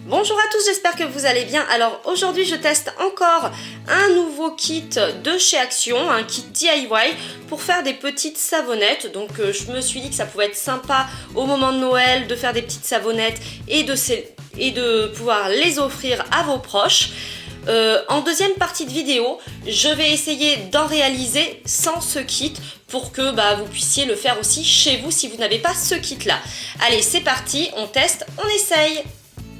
Bonjour à tous, j'espère que vous allez bien. Alors aujourd'hui je teste encore un nouveau kit de chez Action, un kit DIY pour faire des petites savonnettes. Donc je me suis dit que ça pouvait être sympa au moment de Noël de faire des petites savonnettes et de pouvoir les offrir à vos proches. En deuxième partie de vidéo, je vais essayer d'en réaliser sans ce kit pour que vous puissiez le faire aussi chez vous si vous n'avez pas ce kit là. Allez, c'est parti, on teste, on essaye.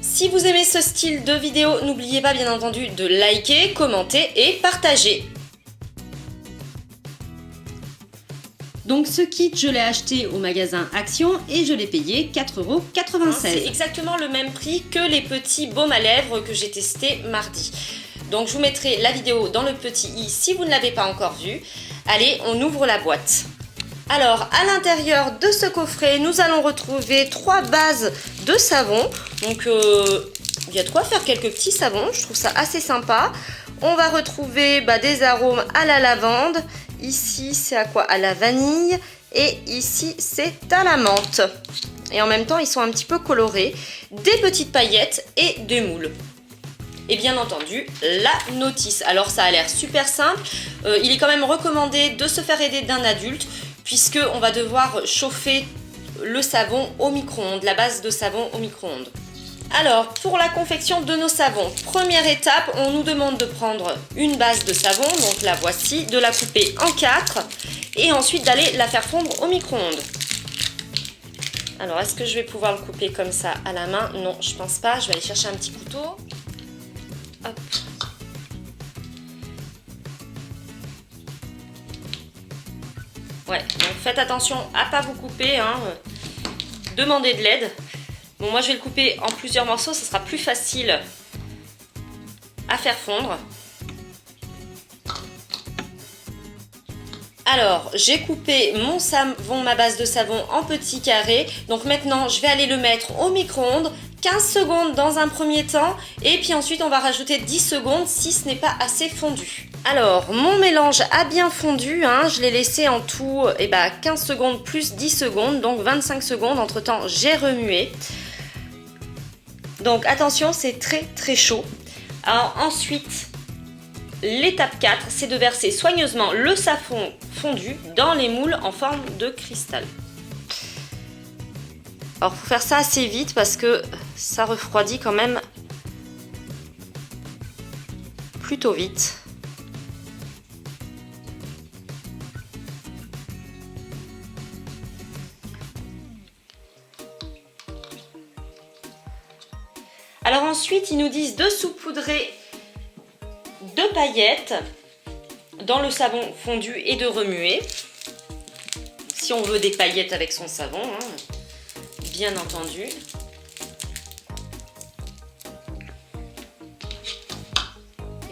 Si vous aimez ce style de vidéo, n'oubliez pas bien entendu de liker, commenter et partager. Donc ce kit, je l'ai acheté au magasin Action et je l'ai payé 4,96 €. C'est exactement le même prix que les petits baumes à lèvres que j'ai testé mardi. Donc je vous mettrai la vidéo dans le petit i si vous ne l'avez pas encore vue. Allez, on ouvre la boîte. Alors, à l'intérieur de ce coffret, nous allons retrouver 3 bases de savon. Donc, il y a de quoi faire quelques petits savons. Je trouve ça assez sympa. On va retrouver des arômes à la lavande. Ici, c'est à quoi? À la vanille. Et ici, c'est à la menthe. Et en même temps, ils sont un petit peu colorés. Des petites paillettes et des moules. Et bien entendu, la notice. Alors, ça a l'air super simple. Il est quand même recommandé de se faire aider d'un adulte, puisqu'on va devoir chauffer le savon au micro-ondes, la base de savon au micro-ondes. Alors, pour la confection de nos savons, première étape, on nous demande de prendre une base de savon, donc la voici, de la couper en 4 et ensuite d'aller la faire fondre au micro-ondes. Alors, est-ce que je vais pouvoir le couper comme ça à la main? Non, je pense pas, je vais aller chercher un petit couteau. Hop. Ouais, donc faites attention à ne pas vous couper, hein. Demandez de l'aide. Bon, moi je vais le couper en plusieurs morceaux, ça sera plus facile à faire fondre. Alors, j'ai coupé mon savon, ma base de savon en petits carrés. Donc maintenant, je vais aller le mettre au micro-ondes. 15 secondes dans un premier temps. Et puis ensuite, on va rajouter 10 secondes si ce n'est pas assez fondu. Alors, mon mélange a bien fondu. Je l'ai laissé en tout 15 secondes plus 10 secondes. Donc 25 secondes. Entre temps, j'ai remué. Donc attention, c'est très très chaud. Alors ensuite, l'étape 4, c'est de verser soigneusement le savon fondu dans les moules en forme de cristal. Alors, il faut faire ça assez vite parce que ça refroidit quand même plutôt vite. Alors ensuite, ils nous disent de saupoudrer de paillettes dans le savon fondu et de remuer. Si on veut des paillettes avec son savon, bien entendu. Et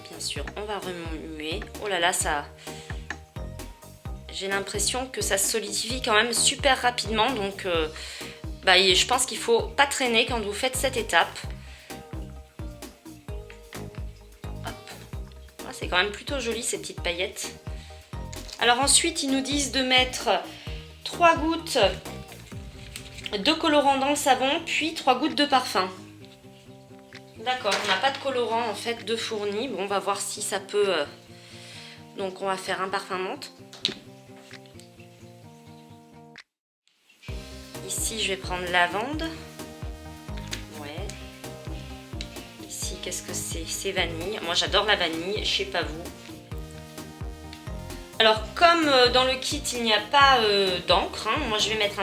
bien sûr, on va remuer. Oh là là, ça... J'ai l'impression que ça se solidifie quand même super rapidement. Donc, je pense qu'il ne faut pas traîner quand vous faites cette étape. C'est quand même plutôt joli ces petites paillettes. Alors ensuite, ils nous disent de mettre 3 gouttes de colorant dans le savon, puis 3 gouttes de parfum. D'accord, on n'a pas de colorant en fait de fourni. Bon, on va voir si ça peut... Donc on va faire un parfum menthe. Ici, je vais prendre lavande. Qu'est-ce que c'est? C'est vanille. Moi j'adore la vanille, je sais pas vous. Alors comme dans le kit il n'y a pas d'encre, moi je vais mettre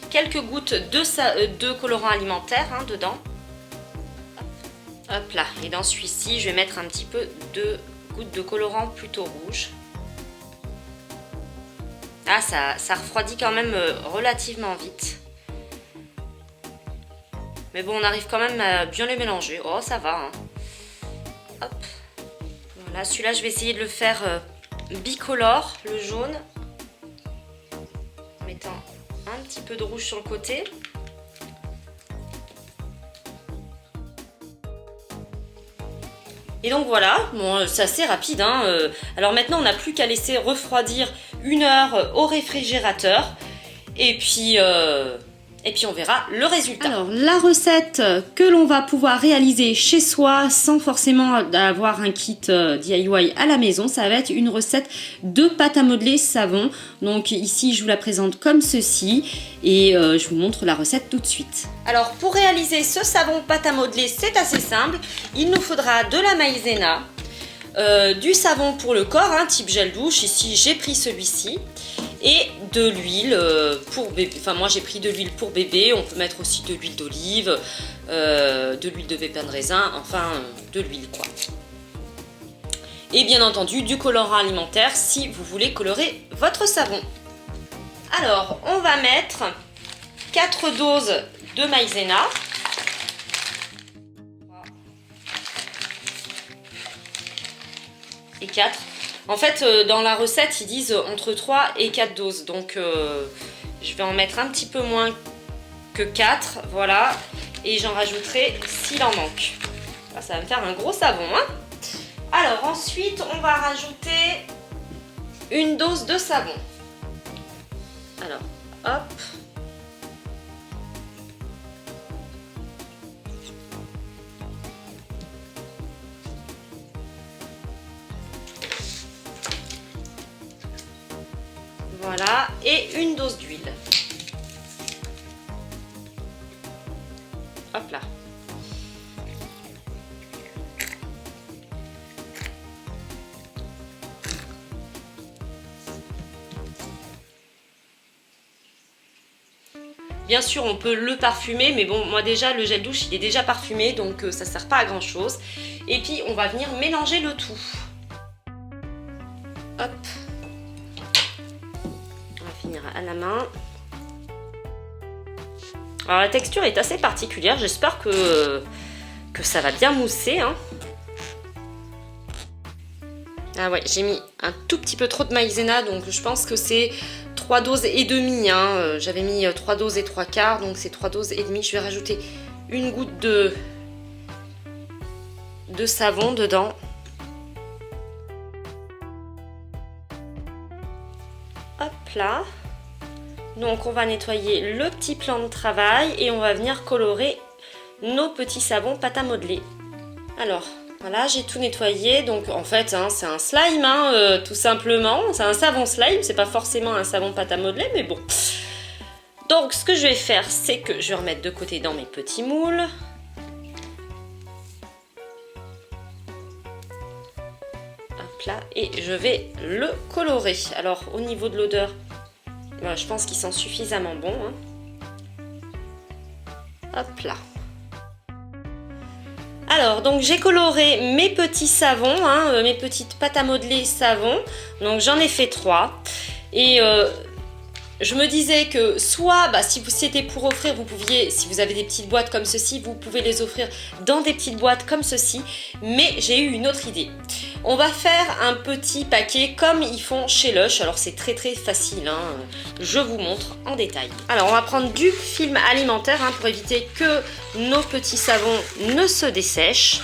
quelques gouttes de colorant alimentaire dedans. Hop là, et dans celui-ci je vais mettre un petit peu de gouttes de colorant plutôt rouge. Ah, ça refroidit quand même relativement vite. Mais bon, on arrive quand même à bien les mélanger. Oh, ça va. Hop. Voilà, celui-là, je vais essayer de le faire bicolore, le jaune. En mettant un petit peu de rouge sur le côté. Et donc voilà, bon, c'est assez rapide. Alors maintenant, on n'a plus qu'à laisser refroidir 1 heure au réfrigérateur. Et puis... et puis on verra le résultat. Alors la recette que l'on va pouvoir réaliser chez soi sans forcément avoir un kit DIY à la maison, ça va être une recette de pâte à modeler savon. Donc ici je vous la présente comme ceci et je vous montre la recette tout de suite. Alors pour réaliser ce savon pâte à modeler, c'est assez simple. Il nous faudra de la maïzena, du savon pour le corps, type gel douche, ici j'ai pris celui-ci, et de l'huile pour bébé. Enfin moi j'ai pris de l'huile pour bébé, on peut mettre aussi de l'huile d'olive, de l'huile de pépins de raisin, enfin de l'huile quoi. Et bien entendu du colorant alimentaire si vous voulez colorer votre savon. Alors on va mettre 4 doses de maïzena. Et 4. En fait, dans la recette, ils disent entre 3 et 4 doses. Donc, je vais en mettre un petit peu moins que 4. Voilà. Et j'en rajouterai s'il en manque. Là, ça va me faire un gros savon. Alors, ensuite, on va rajouter une dose de savon. Alors, hop. Voilà, et une dose d'huile. Hop là. Bien sûr, on peut le parfumer, mais bon, moi déjà, le gel douche, il est déjà parfumé, donc ça ne sert pas à grand chose. Et puis, on va venir mélanger le tout. Hop. À la main. Alors la texture est assez particulière, j'espère que ça va bien mousser. Ah ouais, j'ai mis un tout petit peu trop de maïzena, donc je pense que c'est 3 doses et demie. J'avais mis 3 doses et 3 quarts, donc c'est 3 doses et demie. Je vais rajouter une goutte de savon dedans. Hop là. Donc on va nettoyer le petit plan de travail et on va venir colorer nos petits savons pâte à modeler. Alors voilà, j'ai tout nettoyé. Donc en fait c'est un slime tout simplement. C'est un savon slime, c'est pas forcément un savon pâte à modeler, mais bon. Donc ce que je vais faire, c'est que je vais remettre de côté dans mes petits moules. Hop là, et je vais le colorer. Alors au niveau de l'odeur, je pense qu'ils sont suffisamment bons. Hop là. Alors, donc j'ai coloré mes petits savons, mes petites pâtes à modeler savon. Donc j'en ai fait 3. Et je me disais que soit, si c'était pour offrir, vous pouviez, si vous avez des petites boîtes comme ceci, vous pouvez les offrir dans des petites boîtes comme ceci. Mais j'ai eu une autre idée. On va faire un petit paquet comme ils font chez Lush. Alors c'est très facile, je vous montre en détail. Alors on va prendre du film alimentaire pour éviter que nos petits savons ne se dessèchent.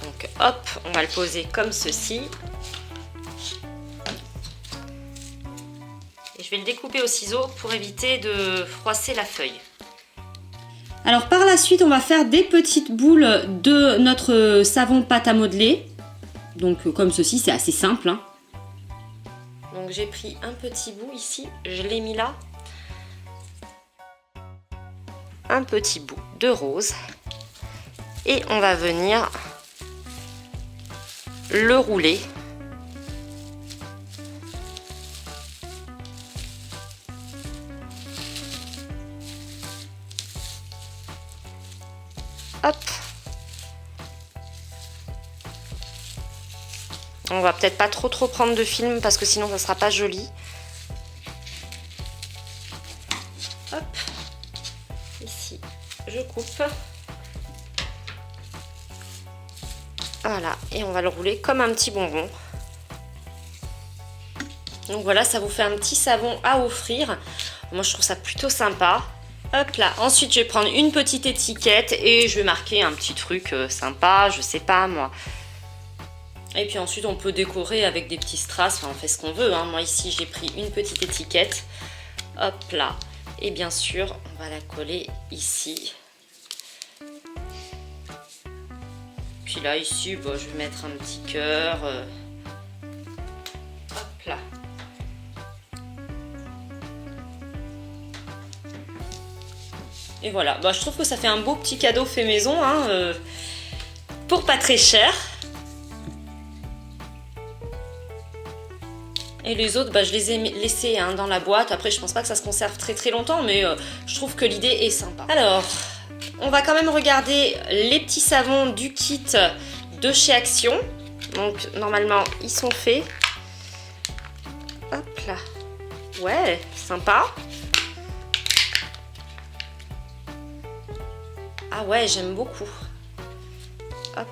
Donc hop, on va le poser comme ceci. Et je vais le découper au ciseau pour éviter de froisser la feuille. Alors par la suite, on va faire des petites boules de notre savon pâte à modeler. Donc comme ceci, c'est assez simple. Donc j'ai pris un petit bout ici, je l'ai mis là. Un petit bout de rose. Et on va venir le rouler. Hop. On va peut-être pas trop prendre de film parce que sinon ça sera pas joli. Hop. Ici, je coupe. Voilà, et on va le rouler comme un petit bonbon. Donc voilà, ça vous fait un petit savon à offrir. Moi je trouve ça plutôt sympa. Hop là, ensuite je vais prendre une petite étiquette et je vais marquer un petit truc sympa, je sais pas moi. Et puis ensuite on peut décorer avec des petits strass, enfin on fait ce qu'on veut. Moi ici j'ai pris une petite étiquette. Hop là, Et bien sûr, on va la coller ici. Puis là, ici, bon, je vais mettre un petit cœur. Hop là. Et voilà, bah, je trouve que ça fait un beau petit cadeau fait maison, hein, pour pas très cher. Et les autres, bah, je les ai laissés hein, dans la boîte. Après, je pense pas que ça se conserve très très longtemps, mais je trouve que l'idée est sympa. Alors, on va quand même regarder les petits savons du kit de chez Action. Donc, normalement, ils sont faits. Hop là. Ouais, sympa. Ah ouais, j'aime beaucoup. Hop.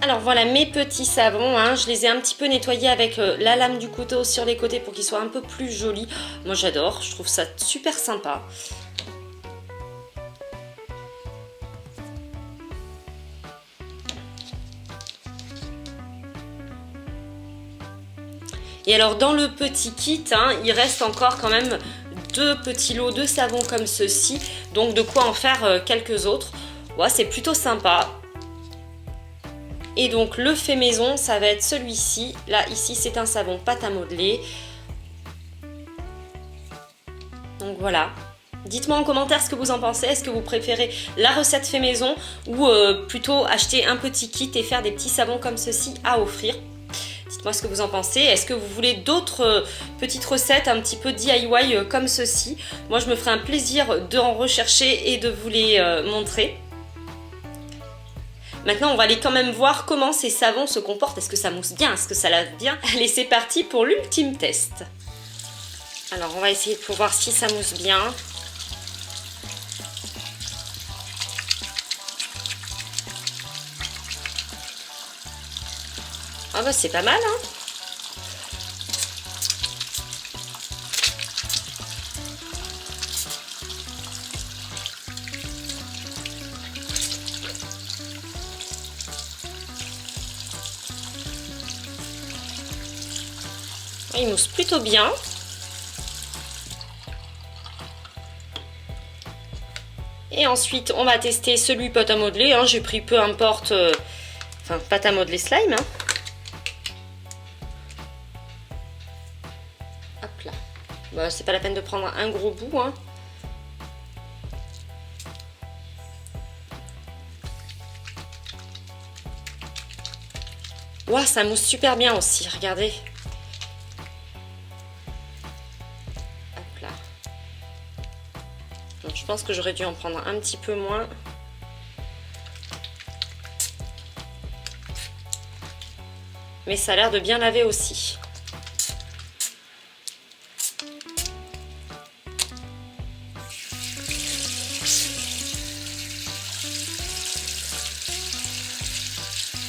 Alors voilà mes petits savons, hein. Je les ai un petit peu nettoyés avec la lame du couteau sur les côtés pour qu'ils soient un peu plus jolis. Moi j'adore, je trouve ça super sympa. Et alors dans le petit kit, hein, il reste encore quand même 2 petits lots de savons comme ceci. Donc de quoi en faire quelques autres. Ouais, c'est plutôt sympa. Et donc le fait maison, ça va être celui-ci. Là, ici, c'est un savon pâte à modeler. Donc voilà. Dites-moi en commentaire ce que vous en pensez. Est-ce que vous préférez la recette fait maison ou plutôt acheter un petit kit et faire des petits savons comme ceci à offrir? Dites-moi ce que vous en pensez. Est-ce que vous voulez d'autres petites recettes un petit peu DIY comme ceci? Moi, je me ferai un plaisir d'en rechercher et de vous les montrer. Maintenant, on va aller quand même voir comment ces savons se comportent. Est-ce que ça mousse bien? Est-ce que ça lave bien? Allez, c'est parti pour l'ultime test. Alors, on va essayer pour voir si ça mousse bien. Ah bah, c'est pas mal, hein? Il mousse plutôt bien. Et ensuite, on va tester celui pâte à modeler. Hein. J'ai pris peu importe, enfin pâte à modeler slime. Hein. Hop là. Bah, c'est pas la peine de prendre un gros bout. Hein. Ouah, ça mousse super bien aussi. Regardez. Donc, je pense que j'aurais dû en prendre un petit peu moins. Mais ça a l'air de bien laver aussi.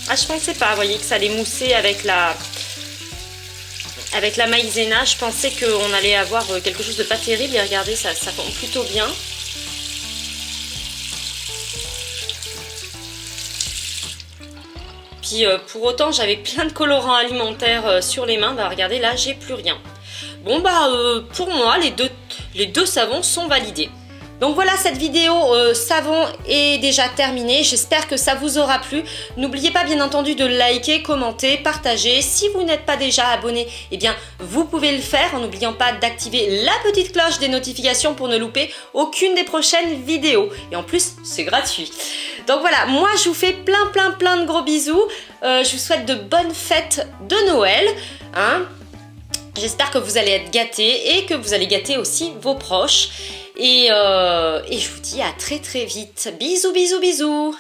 Ah, je pensais pas, vous voyez, que ça allait mousser avec la maïzena. Je pensais qu'on allait avoir quelque chose de pas terrible. Et regardez, ça fond plutôt bien. Puis pour autant, j'avais plein de colorants alimentaires sur les mains. Bah regardez, là, j'ai plus rien. Bon bah pour moi, les deux savons sont validés. Donc voilà, cette vidéo savon est déjà terminée. J'espère que ça vous aura plu. N'oubliez pas bien entendu de liker, commenter, partager. Si vous n'êtes pas déjà abonné, eh bien vous pouvez le faire en n'oubliant pas d'activer la petite cloche des notifications pour ne louper aucune des prochaines vidéos. Et en plus, c'est gratuit. Donc voilà, moi je vous fais plein de gros bisous. Je vous souhaite de bonnes fêtes de Noël. Hein. J'espère que vous allez être gâtés et que vous allez gâter aussi vos proches. Et je vous dis à très vite. Bisous.